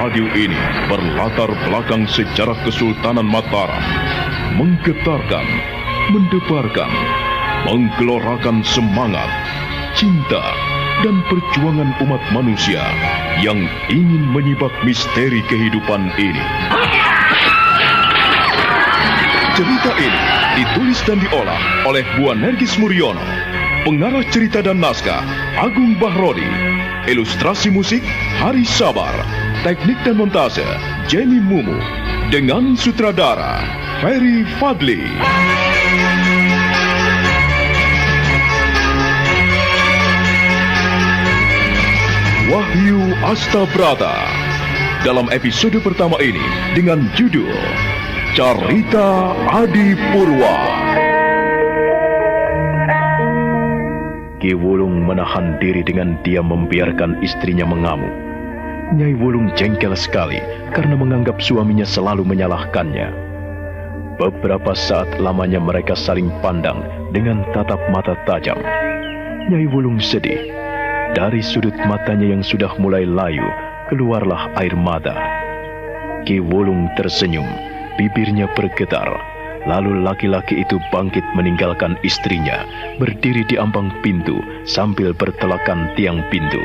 radio ini berlatar belakang sejarah Kesultanan Mataram, menggetarkan, mendebarkan, menggelorakan semangat, cinta, dan perjuangan umat manusia yang ingin menyibak misteri kehidupan ini. Cerita ini ditulis dan diolah oleh Bu Nergis Muriono, pengarah cerita dan naskah Agung Bahrodi, ilustrasi musik Hari Sabar, teknik dan montase Jenny Mumu, dengan sutradara Ferry Fadli. Wahyu Astabrata dalam episode pertama ini dengan judul Carita Adipurwa. Ki Wulung menahan diri dengan diam membiarkan istrinya mengamuk. Nyai Wulung jengkel sekali karena menganggap suaminya selalu menyalahkannya. Beberapa saat lamanya mereka saling pandang dengan tatap mata tajam. Nyai Wulung sedih. Dari sudut matanya yang sudah mulai layu, keluarlah air mata. Ki Wulung tersenyum, bibirnya bergetar. Lalu laki-laki itu bangkit meninggalkan istrinya, berdiri di ambang pintu sambil bertelakan tiang pintu.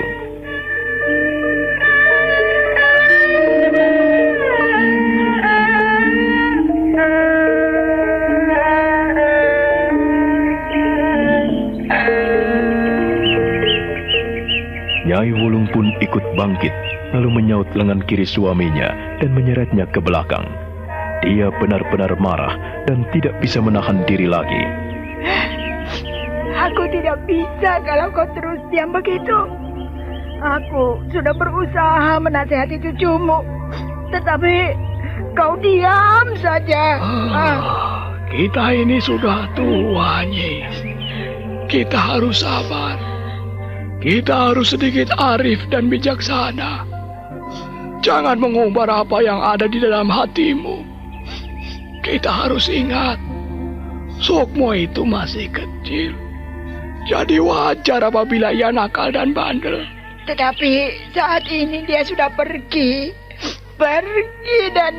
Nyai Wulung pun ikut bangkit, lalu menyaut lengan kiri suaminya dan menyeretnya ke belakang. Dia benar-benar marah dan tidak bisa menahan diri lagi. Aku tidak bisa kalau kau terus diam begitu. Aku sudah berusaha menasihati cucumu, tetapi kau diam saja. Kita ini sudah tua, Nyi. Kita harus sabar. Kita harus sedikit arif dan bijaksana. Jangan mengumbar apa yang ada di dalam hatimu. Kita harus ingat, Sukmo itu masih kecil. Jadi wajar apabila ia nakal dan bandel. Tetapi saat ini dia sudah pergi dan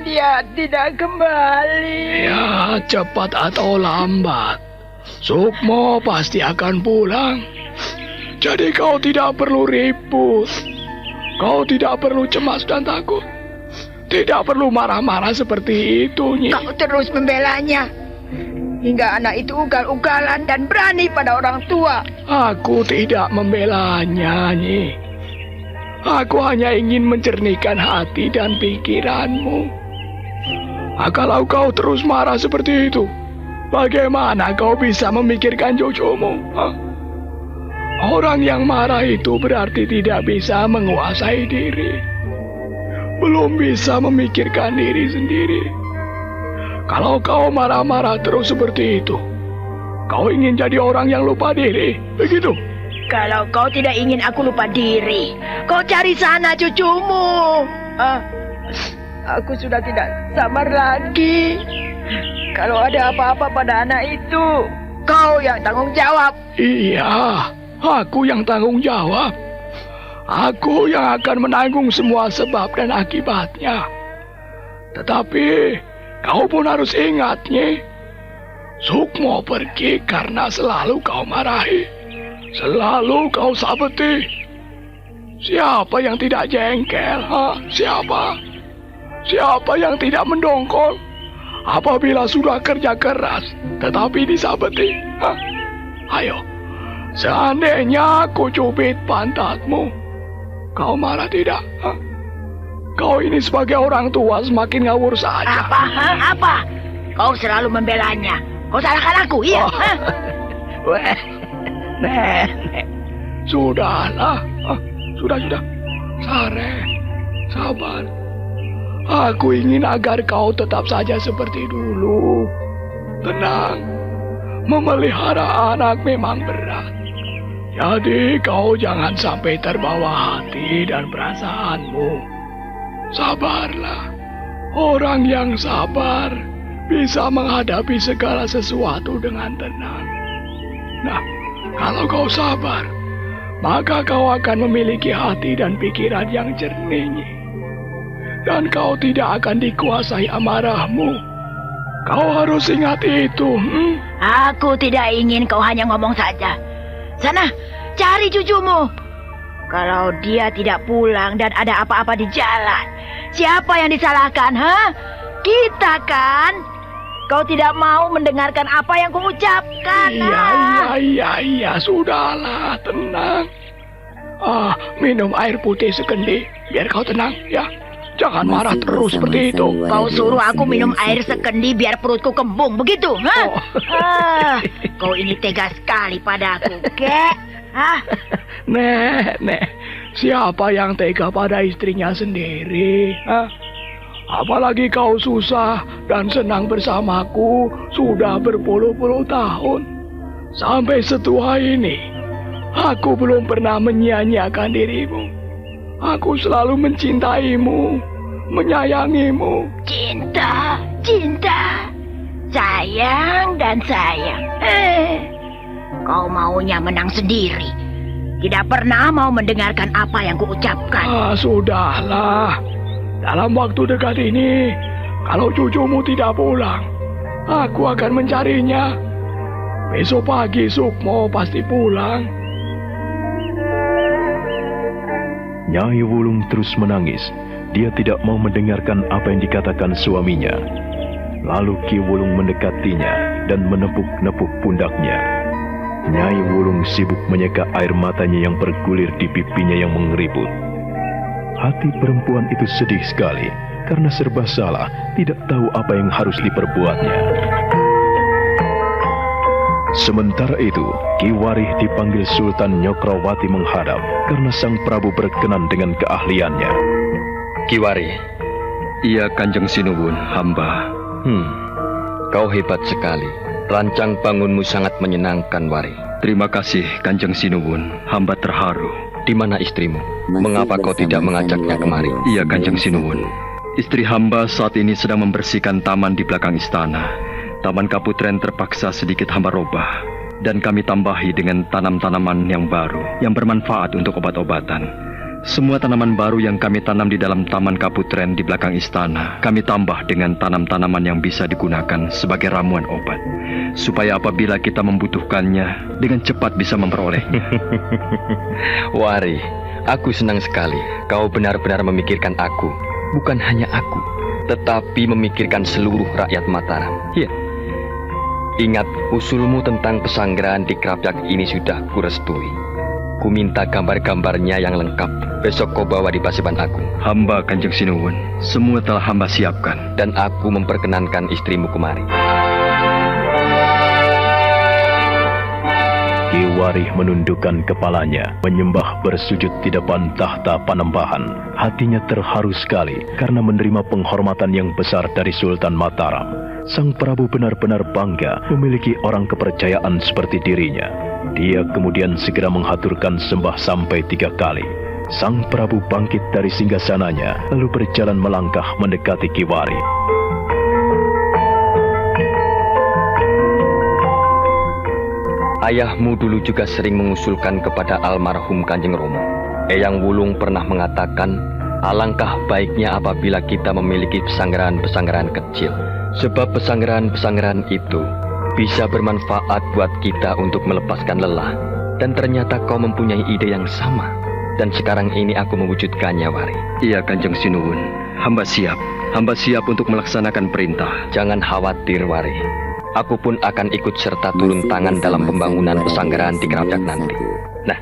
dia tidak kembali. Ya, cepat atau lambat, Sukmo pasti akan pulang. Jadi kau tidak perlu ribut. Kau tidak perlu cemas dan takut. Tidak perlu marah-marah seperti itu, Nyi. Kau terus membelanya, hingga anak itu ugal-ugalan dan berani pada orang tua. Aku tidak membelanya, Nyi. Aku hanya ingin mencernihkan hati dan pikiranmu. Kalau kau terus marah seperti itu, bagaimana kau bisa memikirkan cucumu? Orang yang marah itu berarti tidak bisa menguasai diri. Belum bisa memikirkan diri sendiri. Kalau kau marah-marah terus seperti itu, kau ingin jadi orang yang lupa diri, begitu? Kalau kau tidak ingin aku lupa diri, kau cari sana cucumu. Aku sudah tidak sabar lagi. Kalau ada apa-apa pada anak itu, kau yang tanggung jawab. Iya, aku yang tanggung jawab. Aku yang akan menanggung semua sebab dan akibatnya. Tetapi kau pun harus ingat, Nyi. Sukmo pergi karena selalu kau marahi. Selalu kau sabeti. Siapa yang tidak jengkel? Siapa? Siapa yang tidak mendongkol apabila sudah kerja keras tetapi disabeti? Ayo, seandainya aku cubit pantatmu, kau marah tidak? Kau ini sebagai orang tua semakin ngawur saja. Apa? Kau selalu membelanya. Kau salahkan aku, iya? Nenek, sudahlah. Sudah. Sare, sabar. Aku ingin agar kau tetap saja seperti dulu. Tenang. Memelihara anak memang berat. Jadi kau jangan sampai terbawa hati dan perasaanmu. Sabarlah. Orang yang sabar bisa menghadapi segala sesuatu dengan tenang. Nah, kalau kau sabar, maka kau akan memiliki hati dan pikiran yang jernih. dan kau tidak akan dikuasai amarahmu. Kau harus ingat itu. Aku tidak ingin kau hanya ngomong saja. Sana, cari cucumu. Kalau dia tidak pulang dan ada apa-apa di jalan, siapa yang disalahkan, ha? Kita kan? Kau tidak mau mendengarkan apa yang kuucapkan. Iya, sudahlah, tenang. Minum air putih sekendi, biar kau tenang, ya. Jangan marah terus seperti itu. Kau suruh aku minum air sekendi biar perutku kembung, begitu, ha? Kau ini tega sekali padaku, kek. Nek, siapa yang tega pada istrinya sendiri? Apalagi kau susah dan senang bersamaku sudah berpuluh-puluh tahun. Sampai setua ini, aku belum pernah menyia-nyiakan dirimu. Aku selalu mencintaimu, menyayangimu. Cinta, sayang dan sayang. Kau maunya menang sendiri. Tidak pernah mau mendengarkan apa yang kuucapkan. Sudahlah. Dalam waktu dekat ini, kalau cucumu tidak pulang, aku akan mencarinya. Besok pagi Sukmo pasti pulang. Nyai Wulung terus menangis. Dia tidak mau mendengarkan apa yang dikatakan suaminya. Lalu Ki Wulung mendekatinya dan menepuk-nepuk pundaknya. Nyai Wulung sibuk menyeka air matanya yang bergulir di pipinya yang mengeriput. Hati perempuan itu sedih sekali karena serba salah, tidak tahu apa yang harus diperbuatnya. Sementara itu, Ki Warih dipanggil Sultan Nyokrawati menghadap karena Sang Prabu berkenan dengan keahliannya. Ki Warih. Iya, Kanjeng Sinuwun, hamba. Kau hebat sekali. Rancang bangunmu sangat menyenangkan, Warih. Terima kasih, Kanjeng Sinuwun. Hamba terharu. Di mana istrimu? Mengapa kau tidak mengajaknya kemari? Iya, Kanjeng Sinuwun. Istri hamba saat ini sedang membersihkan taman di belakang istana. Taman Kaputren terpaksa sedikit hamba robah, dan kami tambahi dengan tanam-tanaman yang baru, yang bermanfaat untuk obat-obatan. Semua tanaman baru yang kami tanam di dalam Taman Kaputren di belakang istana, kami tambah dengan tanam-tanaman yang bisa digunakan sebagai ramuan obat, supaya apabila kita membutuhkannya, dengan cepat bisa memperolehnya. Wari, aku senang sekali kau benar-benar memikirkan aku. Bukan hanya aku, tetapi memikirkan seluruh rakyat Mataram. Ya. Ingat, usulmu tentang pesanggrahan di Krapyak ini sudah kurestui. Ku minta gambar-gambarnya yang lengkap. Besok kau bawa di Paseban aku. Hamba, Kanjeng Sinuwun, semua telah hamba siapkan. Dan aku memperkenankan istrimu kemari. Ki Warih menundukkan kepalanya, menyembah bersujud di depan tahta Panembahan. Hatinya terharu sekali karena menerima penghormatan yang besar dari Sultan Mataram. Sang Prabu benar-benar bangga memiliki orang kepercayaan seperti dirinya. Dia kemudian segera menghaturkan sembah sampai 3 kali. Sang Prabu bangkit dari singgasananya, lalu berjalan melangkah mendekati Ki Warih. Ayahmu dulu juga sering mengusulkan kepada almarhum Kanjeng Romo. Eyang Wulung pernah mengatakan, alangkah baiknya apabila kita memiliki pesanggrahan-pesanggrahan kecil. Sebab pesanggrahan-pesanggrahan itu bisa bermanfaat buat kita untuk melepaskan lelah. Dan ternyata kau mempunyai ide yang sama. Dan sekarang ini aku mewujudkannya, Wari. Iya, Kanjeng Sinuwun. Hamba siap. Hamba siap untuk melaksanakan perintah. Jangan khawatir, Wari. Aku pun akan ikut serta turun tangan dalam pembangunan pesanggrahan di Krapyak nanti. Nah,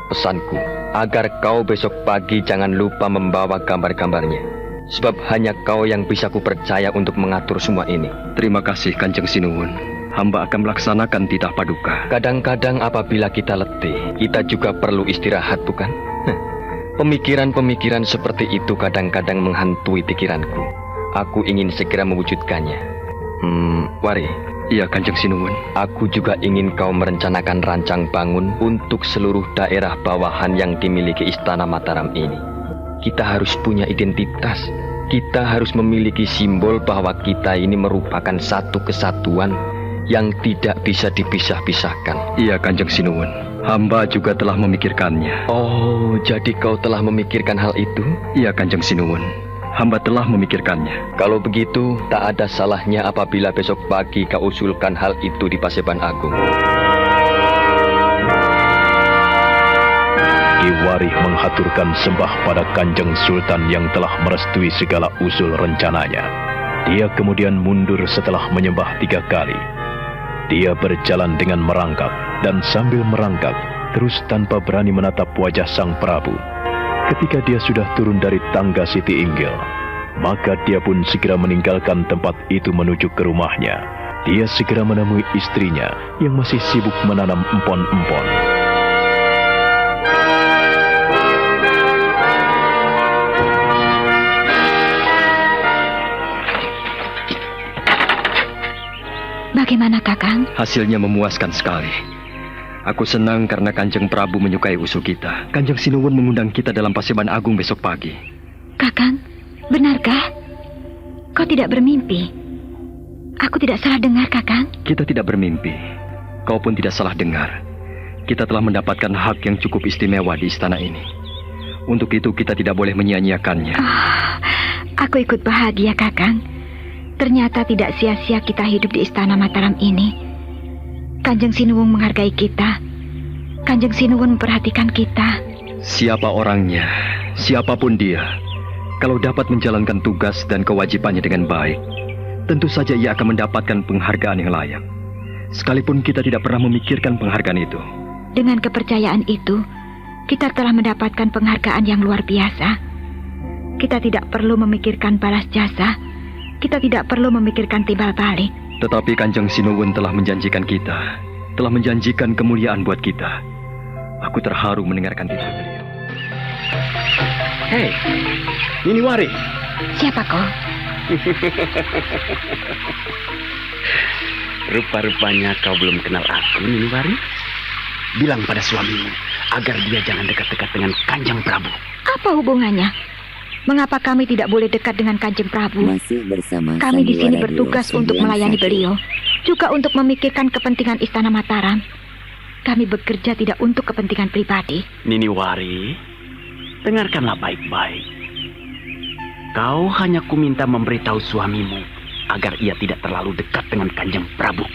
pesanku, agar kau besok pagi jangan lupa membawa gambar-gambarnya. Sebab hanya kau yang bisa kupercaya untuk mengatur semua ini. Terima kasih, Kanjeng Sinuwun. Hamba akan melaksanakan titah paduka. Kadang-kadang apabila kita letih, kita juga perlu istirahat, bukan? Pemikiran-pemikiran seperti itu kadang-kadang menghantui pikiranku. Aku ingin segera mewujudkannya. Wari. Iya, Kanjeng Sinuwun. Aku juga ingin kau merencanakan rancang bangun untuk seluruh daerah bawahan yang dimiliki Istana Mataram ini. Kita harus punya identitas. Kita harus memiliki simbol bahwa kita ini merupakan satu kesatuan yang tidak bisa dipisah-pisahkan. Iya, Kanjeng Sinuwun. Hamba juga telah memikirkannya. Oh, jadi kau telah memikirkan hal itu? Iya, Kanjeng Sinuwun. Hamba telah memikirkannya. Kalau begitu, tak ada salahnya apabila besok pagi kau usulkan hal itu di Paseban Agung. Ki Warih menghaturkan sembah pada Kanjeng Sultan yang telah merestui segala usul rencananya. Dia kemudian mundur setelah menyembah 3 kali. Dia berjalan dengan merangkak, dan sambil merangkak, terus tanpa berani menatap wajah Sang Prabu. Ketika dia sudah turun dari tangga Siti Inggil, maka dia pun segera meninggalkan tempat itu menuju ke rumahnya. Dia segera menemui istrinya yang masih sibuk menanam empon-empon. Bagaimana, Kakang? Hasilnya memuaskan sekali. Aku senang karena Kanjeng Prabu menyukai usul kita. Kanjeng Sinuwun mengundang kita dalam Paseban Agung besok pagi. Kakang, benarkah? Kau tidak bermimpi? Aku tidak salah dengar, Kakang? Kita tidak bermimpi. Kau pun tidak salah dengar. Kita telah mendapatkan hak yang cukup istimewa di istana ini. Untuk itu kita tidak boleh menyia-nyiakannya. Aku ikut bahagia, Kakang. Ternyata tidak sia-sia kita hidup di istana Mataram ini. Kanjeng Sinuwun menghargai kita. Kanjeng Sinuwun memperhatikan kita. Siapa orangnya, siapapun dia, kalau dapat menjalankan tugas dan kewajibannya dengan baik, tentu saja ia akan mendapatkan penghargaan yang layak. Sekalipun kita tidak pernah memikirkan penghargaan itu. Dengan kepercayaan itu, kita telah mendapatkan penghargaan yang luar biasa. Kita tidak perlu memikirkan balas jasa. Kita tidak perlu memikirkan timbal balik. Tetapi Kanjeng Sinuwun telah menjanjikan kita, telah menjanjikan kemuliaan buat kita. Aku terharu mendengarkan titah beliau. Hei, Nini Wari. Siapa kau? Rupa-rupanya kau belum kenal aku, Nini Wari. Bilang pada suamimu agar dia jangan dekat-dekat dengan Kanjeng Prabu. Apa hubungannya? Mengapa kami tidak boleh dekat dengan Kanjeng Prabu? Masih bersama Kami di sini Sandiwara bertugas Radio untuk melayani 91. beliau, juga untuk memikirkan kepentingan Istana Mataram. Kami bekerja tidak untuk kepentingan pribadi. Nini Wari, dengarkanlah baik-baik. Kau hanya kuminta memberitahu suamimu agar ia tidak terlalu dekat dengan Kanjeng Prabu.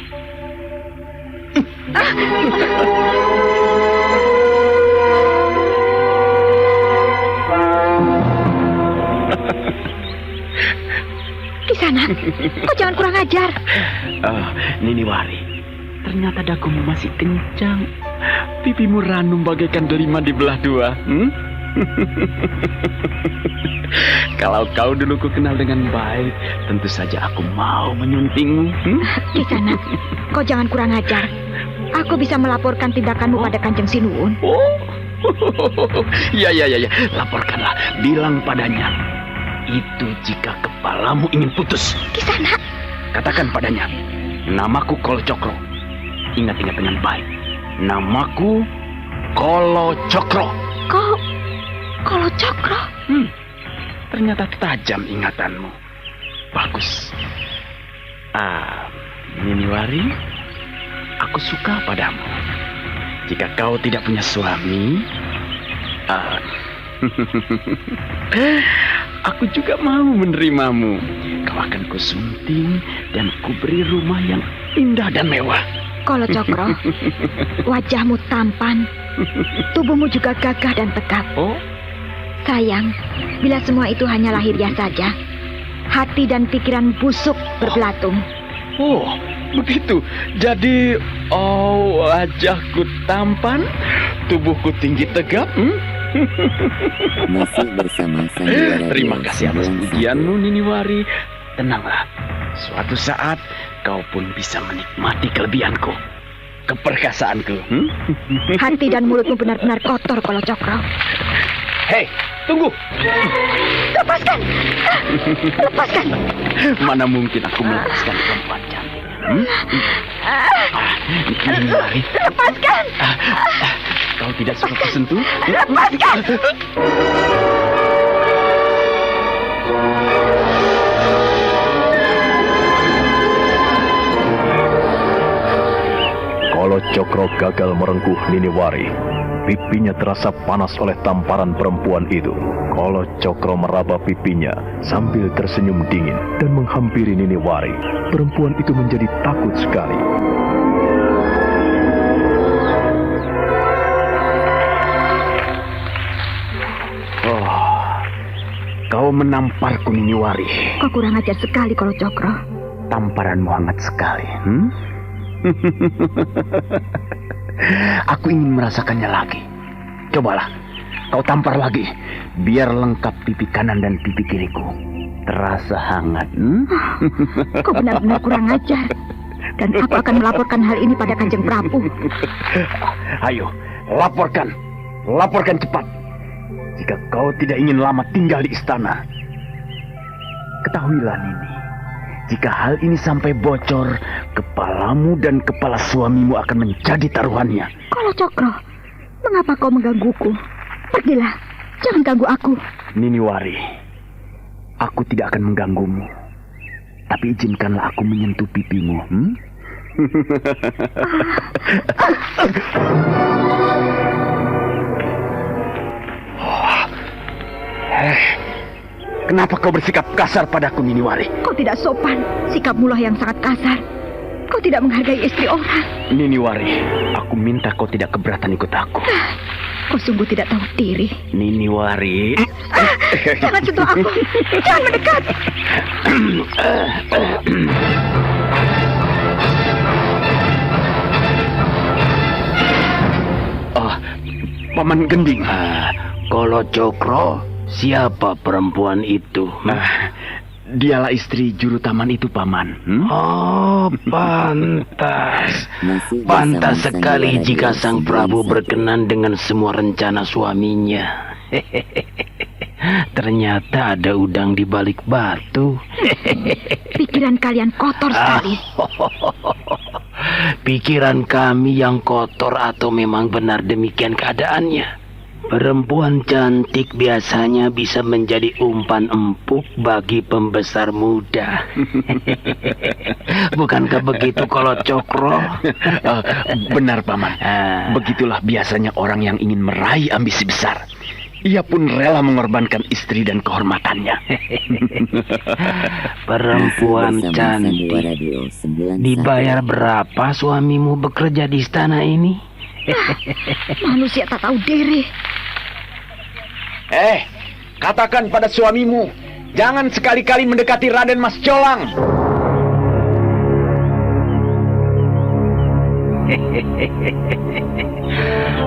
Di sana, kau jangan kurang ajar. Nini Wari, ternyata dagumu masih kencang. Pipimu ranum bagaikan delima dibelah 2. Kalau kau dulu ku kenal dengan baik, tentu saja aku mau menyuntingmu. Di sana, kau jangan kurang ajar. Aku bisa melaporkan tindakanmu pada Kanjeng Sinuwun. Oh, ya, laporkanlah. Bilang padanya, itu jika kepalamu ingin putus. Di sana. Katakan padanya, namaku Kolo Cokro. Ingat-ingat dengan baik. Namaku Kolo Cokro. Kolo Cokro. Ternyata tajam ingatanmu. Bagus. Nini Wari, aku suka padamu. Jika kau tidak punya suami, aku juga mau menerimamu. Kau akan kusunting dan kuberi rumah yang indah dan mewah. Kolo Cokro, wajahmu tampan, tubuhmu juga gagah dan tegap. Oh, Sayang, bila semua itu hanya lahiriah saja, hati dan pikiran busuk berbelatung. oh, begitu. Jadi, wajahku tampan, tubuhku tinggi tegap. Masih bersama Sandiwara Terima Radio kasih atas 91. pujianmu, Nini Wari. Tenanglah, suatu saat kau pun bisa menikmati kelebihanku, keperkasaanku. Hati dan mulutmu benar-benar kotor, Kolo Cokro. Hei, tunggu. Lepaskan! Lepaskan! Mana mungkin aku melepaskan perempuan cantik. Nini Wari, Lepaskan! kau tidak suka kusentuh? Lepaskan! Kolo Cokro gagal merengkuh Nini Wari. Pipinya terasa panas oleh tamparan perempuan itu. Kolo Cokro meraba pipinya sambil tersenyum dingin dan menghampiri Niniwari. Perempuan itu menjadi takut sekali. Kau menamparku, Niniwari. Kau kurang ajar sekali, Kolo Cokro. Tamparanmu hangat sekali. Aku ingin merasakannya lagi. Cobalah, kau tampar lagi. Biar lengkap pipi kanan dan pipi kiriku. Terasa hangat. Kau benar-benar kurang ajar. Dan aku akan melaporkan hal ini pada Kanjeng Prabu. Ayo, laporkan. Laporkan cepat. Jika kau tidak ingin lama tinggal di istana. Ketahuilah, Nini. Jika hal ini sampai bocor, kepalamu dan kepala suamimu akan menjadi taruhannya. Kolo Cokro, mengapa kau menggangguku? Pergilah, jangan ganggu aku. Niniwari, aku tidak akan mengganggumu. Tapi izinkanlah aku menyentuh pipimu. Kenapa kau bersikap kasar padaku, Niniwari? Kau tidak sopan. Sikapmu lah yang sangat kasar. Kau tidak menghargai istri orang. Niniwari, aku minta kau tidak keberatan ikut aku. Kau sungguh tidak tahu diri. Niniwari. Jangan sentuh aku. Jangan mendekat. Paman Gending. Kolo Cokro, siapa perempuan itu? Dialah istri juru taman itu, Paman. Oh, pantas. Pantas sekali jika Sang Prabu berkenan dengan semua rencana suaminya. Ternyata ada udang di balik batu. Pikiran kalian kotor sekali. Pikiran kami yang kotor atau memang benar demikian keadaannya? Perempuan cantik biasanya bisa menjadi umpan empuk bagi pembesar muda. Bukankah begitu, Kolo Cokro? Benar, Paman. Begitulah biasanya orang yang ingin meraih ambisi besar. Ia pun rela mengorbankan istri dan kehormatannya. Perempuan cantik. Dibayar berapa suamimu bekerja di istana ini? Manusia tak tahu diri. Katakan pada suamimu, jangan sekali-kali mendekati Raden Mas Colang.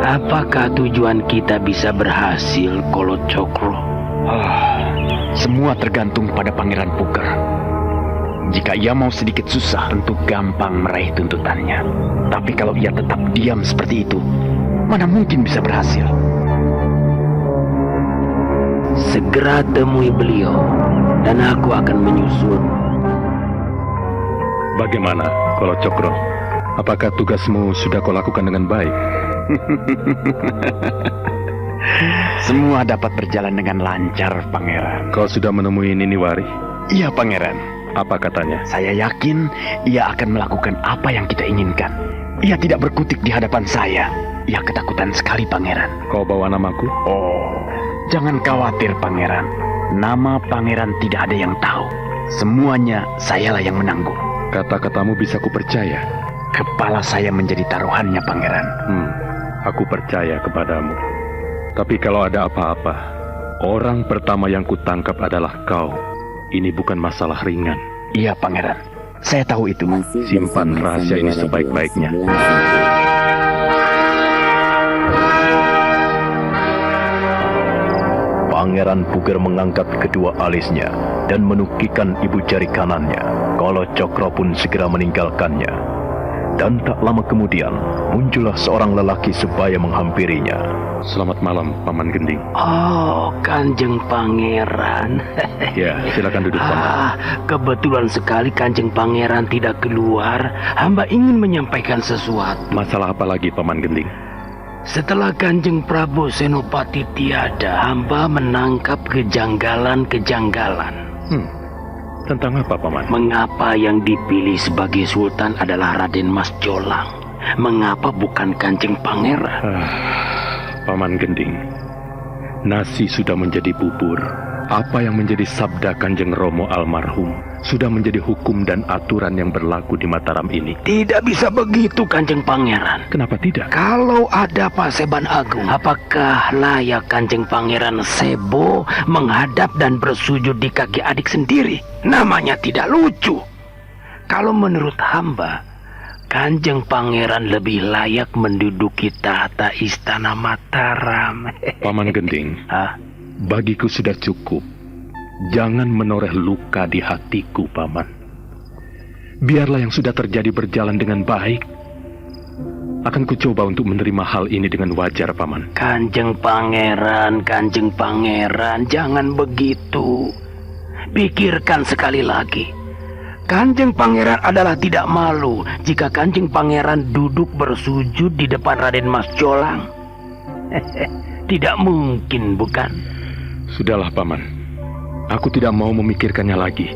Apakah tujuan kita bisa berhasil, Kolo Cokro? Semua tergantung pada Pangeran Puger. Jika ia mau sedikit susah, tentu gampang meraih tuntutannya. Tapi kalau ia tetap diam seperti itu, mana mungkin bisa berhasil? Segera temui beliau, dan aku akan menyusul. Bagaimana, Kolo Cokro? Apakah tugasmu sudah kau lakukan dengan baik? Semua dapat berjalan dengan lancar, Pangeran. Kau sudah menemui Niniwari? Iya, Pangeran. Apa katanya? Saya yakin ia akan melakukan apa yang kita inginkan. Ia tidak berkutik di hadapan saya. Ia ketakutan sekali, Pangeran. Kau bawa namaku? Jangan khawatir, Pangeran. Nama Pangeran tidak ada yang tahu. Semuanya sayalah yang menanggung. Kata-katamu bisa kupercaya. Kepala saya menjadi taruhannya, Pangeran. Aku percaya kepadamu. Tapi kalau ada apa-apa, orang pertama yang kutangkap adalah kau. Ini bukan masalah ringan. Iya, Pangeran. Saya tahu itu. Simpan rahasia ini sebaik-baiknya. Pangeran Puger mengangkat kedua alisnya dan menukikan ibu jari kanannya. Kolo Cokro pun segera meninggalkannya. Dan tak lama kemudian, muncullah seorang lelaki sebaya menghampirinya. Selamat malam, Paman Gending. Oh, Kanjeng Pangeran. Ya, silakan duduk, Paman. Kebetulan sekali Kanjeng Pangeran tidak keluar. Hamba ingin menyampaikan sesuatu. Masalah apa lagi, Paman Gending? Setelah Kanjeng Prabu Senopati tiada, hamba menangkap kejanggalan-kejanggalan. Tentang apa, Paman? Mengapa yang dipilih sebagai Sultan adalah Raden Mas Colang? Mengapa bukan Kanjeng Pangeran? Paman Gending. Nasi sudah menjadi bubur. Apa yang menjadi sabda Kanjeng Romo almarhum sudah menjadi hukum dan aturan yang berlaku di Mataram ini. Tidak bisa begitu, Kanjeng Pangeran. Kenapa tidak? Kalau ada Paseban Agung, apakah layak Kanjeng Pangeran Sebo menghadap dan bersujud di kaki adik sendiri? Namanya tidak lucu. Kalau menurut hamba, Kanjeng Pangeran lebih layak menduduki tahta istana Mataram. Paman Gending, Hah? bagiku sudah cukup. Jangan menoreh luka di hatiku, Paman. Biarlah yang sudah terjadi berjalan dengan baik. Akan kucoba untuk menerima hal ini dengan wajar, Paman. Kanjeng Pangeran, jangan begitu. Pikirkan sekali lagi. Kanjeng Pangeran adalah tidak malu jika Kanjeng Pangeran duduk bersujud di depan Raden Mas Jolang. Tidak mungkin, bukan? Sudahlah, Paman. Aku tidak mau memikirkannya lagi.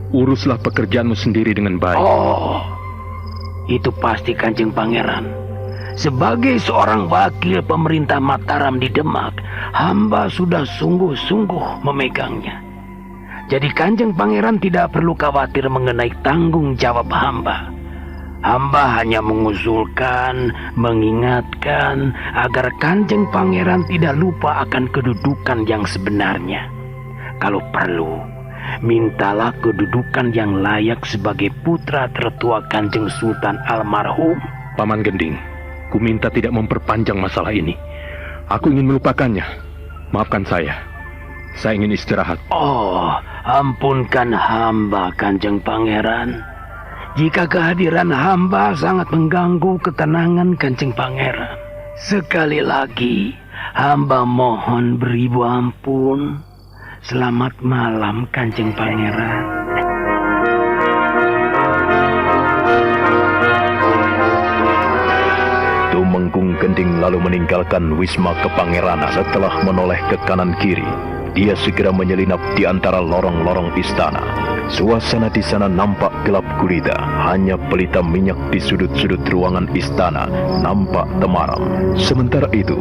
Uruslah pekerjaanmu sendiri dengan baik. Oh, itu pasti Kanjeng Pangeran. Sebagai seorang wakil pemerintah Mataram di Demak, hamba sudah sungguh-sungguh memegangnya. Jadi Kanjeng Pangeran tidak perlu khawatir mengenai tanggung jawab hamba. Hamba hanya mengusulkan, mengingatkan agar Kanjeng Pangeran tidak lupa akan kedudukan yang sebenarnya. Kalau perlu, mintalah kedudukan yang layak sebagai putra tertua Kanjeng Sultan almarhum. Paman Gending, ku minta tidak memperpanjang masalah ini. Aku ingin melupakannya. Maafkan saya. Saya ingin istirahat. Oh, ampunkan hamba, Kanjeng Pangeran. Jika kehadiran hamba sangat mengganggu ketenangan Kanjeng Pangeran. Sekali lagi, hamba mohon beribu ampun. Selamat malam, Kanjeng Pangeran. Tumenggung Gending lalu meninggalkan Wisma Kepangeranan. Setelah menoleh ke kanan kiri, dia segera menyelinap di antara lorong-lorong istana. Suasana di sana nampak gelap gulita. Hanya pelita minyak di sudut-sudut ruangan istana nampak temaram. Sementara itu,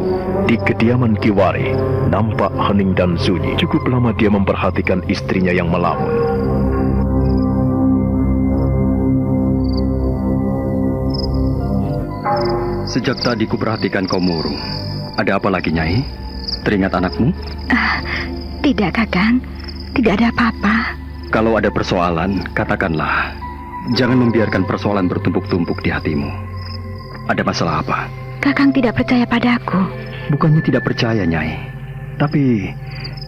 di kediaman Kiwari nampak hening dan sunyi. Cukup lama dia memperhatikan istrinya yang melamun. Sejak tadi kuperhatikan kau murung. Ada apa lagi, Nyai? Teringat anakmu? Tidak, Kakang. Tidak ada apa-apa. Kalau ada persoalan, katakanlah. Jangan membiarkan persoalan bertumpuk-tumpuk di hatimu. Ada masalah apa? Kakang tidak percaya padaku. Bukannya tidak percaya, Nyai. Tapi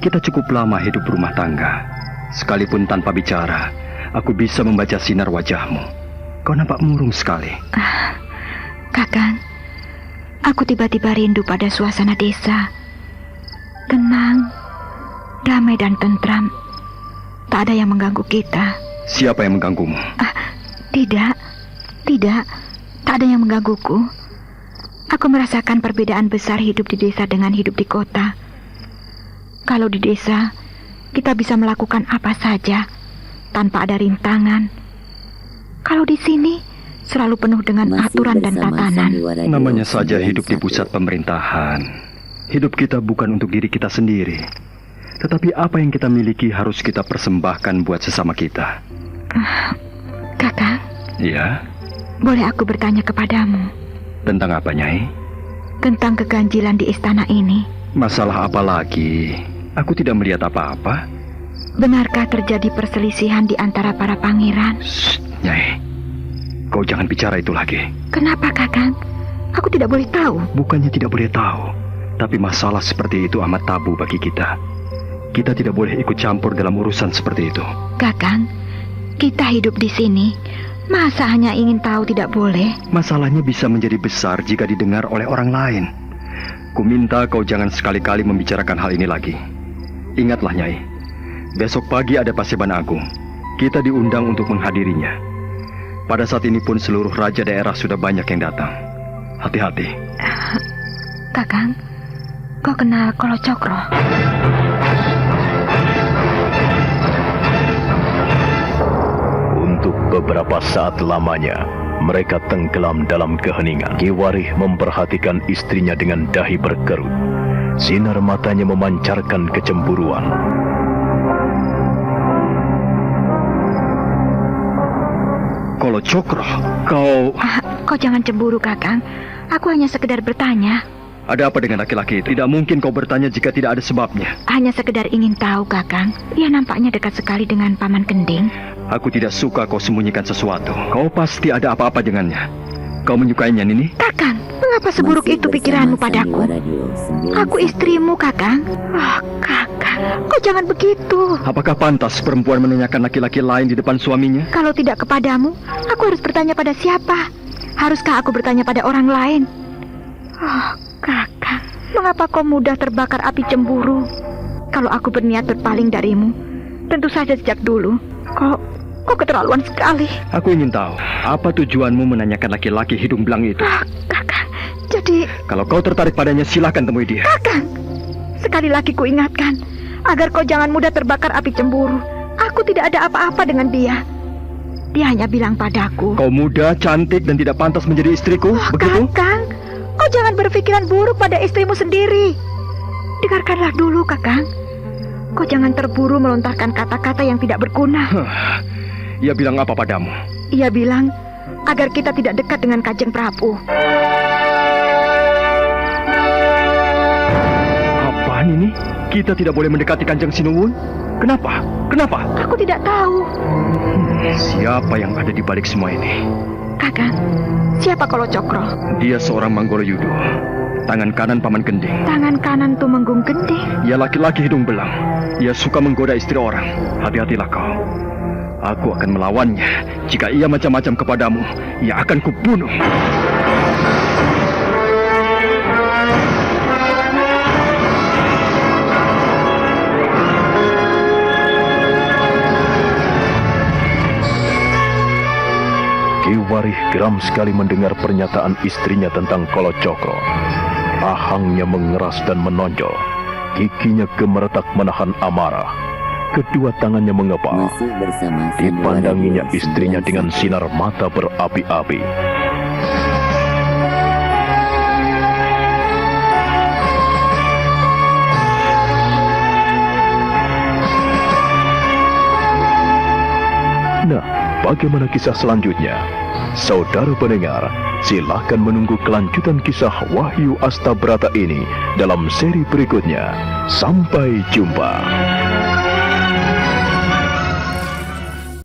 kita cukup lama hidup berumah tangga. Sekalipun tanpa bicara, aku bisa membaca sinar wajahmu. Kau nampak murung sekali. Kakang, aku tiba-tiba rindu pada suasana desa. Tenang, damai dan tentram. Tak ada yang mengganggu kita. Siapa yang mengganggumu? Tidak. Tak ada yang menggangguku. Aku merasakan perbedaan besar hidup di desa dengan hidup di kota. Kalau di desa, kita bisa melakukan apa saja tanpa ada rintangan. Kalau di sini, selalu penuh dengan aturan dan tatanan. Namanya saja hidup di pusat pemerintahan. Hidup kita bukan untuk diri kita sendiri. Tetapi apa yang kita miliki harus kita persembahkan buat sesama kita. Kakak, Ya, boleh aku bertanya kepadamu? tentang apa, Nyai? Tentang keganjilan di istana ini. Masalah apa lagi? Aku tidak melihat apa-apa. Benarkah terjadi perselisihan di antara para pangeran? Shh, Nyai. Kau jangan bicara itu lagi. Kenapa, Kakang? Aku tidak boleh tahu. Bukannya tidak boleh tahu, tapi masalah seperti itu amat tabu bagi kita. Kita tidak boleh ikut campur dalam urusan seperti itu. Kakang, kita hidup di sini. Masa hanya ingin tahu tidak boleh? Masalahnya bisa menjadi besar jika didengar oleh orang lain. Kuminta kau jangan sekali-kali membicarakan hal ini lagi. Ingatlah, Nyai. Besok pagi ada Paseban Agung. Kita diundang untuk menghadirinya. Pada saat ini pun seluruh raja daerah sudah banyak yang datang. Hati-hati. Kakang, kau kenal Kolo Cokro? Untuk beberapa saat lamanya, Mereka tenggelam dalam keheningan. Ki Warih memperhatikan istrinya dengan dahi berkerut. Sinar matanya memancarkan kecemburuan. Kalau Cokro, kau... Kau jangan cemburu, Kakang. Aku hanya sekedar bertanya. Ada apa dengan laki-laki itu? Tidak mungkin kau bertanya jika tidak ada sebabnya. Hanya sekedar ingin tahu, Kakang. Dia nampaknya dekat sekali dengan Paman Kending. Aku tidak suka kau sembunyikan sesuatu. Kau pasti ada apa-apa dengannya. Kau menyukainya, Nini? Kakang, mengapa seburuk itu pikiranmu padaku? Aku istrimu, Kakang. Oh, Kakang, kau jangan begitu. Apakah pantas perempuan menanyakan laki-laki lain di depan suaminya? Kalau tidak kepadamu, aku harus bertanya pada siapa? Haruskah aku bertanya pada orang lain? Oh, Kakang, mengapa kau mudah terbakar api cemburu? Kalau aku berniat berpaling darimu, tentu saja sejak dulu. Kau keterlaluan sekali. Aku ingin tahu, apa tujuanmu menanyakan laki-laki hidung belang itu? Kakang, jadi... Kalau kau tertarik padanya, silakan temui dia. Kakang, sekali lagi ku ingatkan, agar kau jangan mudah terbakar api cemburu. Aku tidak ada apa-apa dengan dia. Dia hanya bilang padaku, Kau muda, cantik, dan tidak pantas menjadi istriku, begitu? Kakang, kau jangan berpikiran buruk pada istrimu sendiri. Dengarkanlah dulu, Kakang. Kau jangan terburu melontarkan kata-kata yang tidak berguna. Ia bilang apa padamu? Ia bilang agar kita tidak dekat dengan Kanjeng Prabu. Apaan ini? Kita tidak boleh mendekati Kanjeng Sinuwun? Kenapa? Kenapa? Aku tidak tahu. Siapa yang ada di balik semua ini? Kakang, siapa Kolo Cokro? Dia seorang Manggolo-Yudo, tangan kanan Paman Kending. Tangan kanan Tumenggung Gending. Ia laki-laki hidung belang. Ia suka menggoda istri orang. Hati-hatilah kau. Aku akan melawannya. Jika ia macam-macam kepadamu, ia akan kubunuh. Ki Warih geram sekali mendengar pernyataan istrinya tentang Kolo Cokro. Ahangnya mengeras dan menonjol. Giginya gemeretak menahan amarah. Kedua tangannya mengepal. Masih bersama Dipandanginya istrinya dengan sinar mata berapi-api. Nah, bagaimana kisah selanjutnya? Saudara pendengar, silakan menunggu kelanjutan kisah Wahyu Astabrata ini dalam seri berikutnya. Sampai jumpa.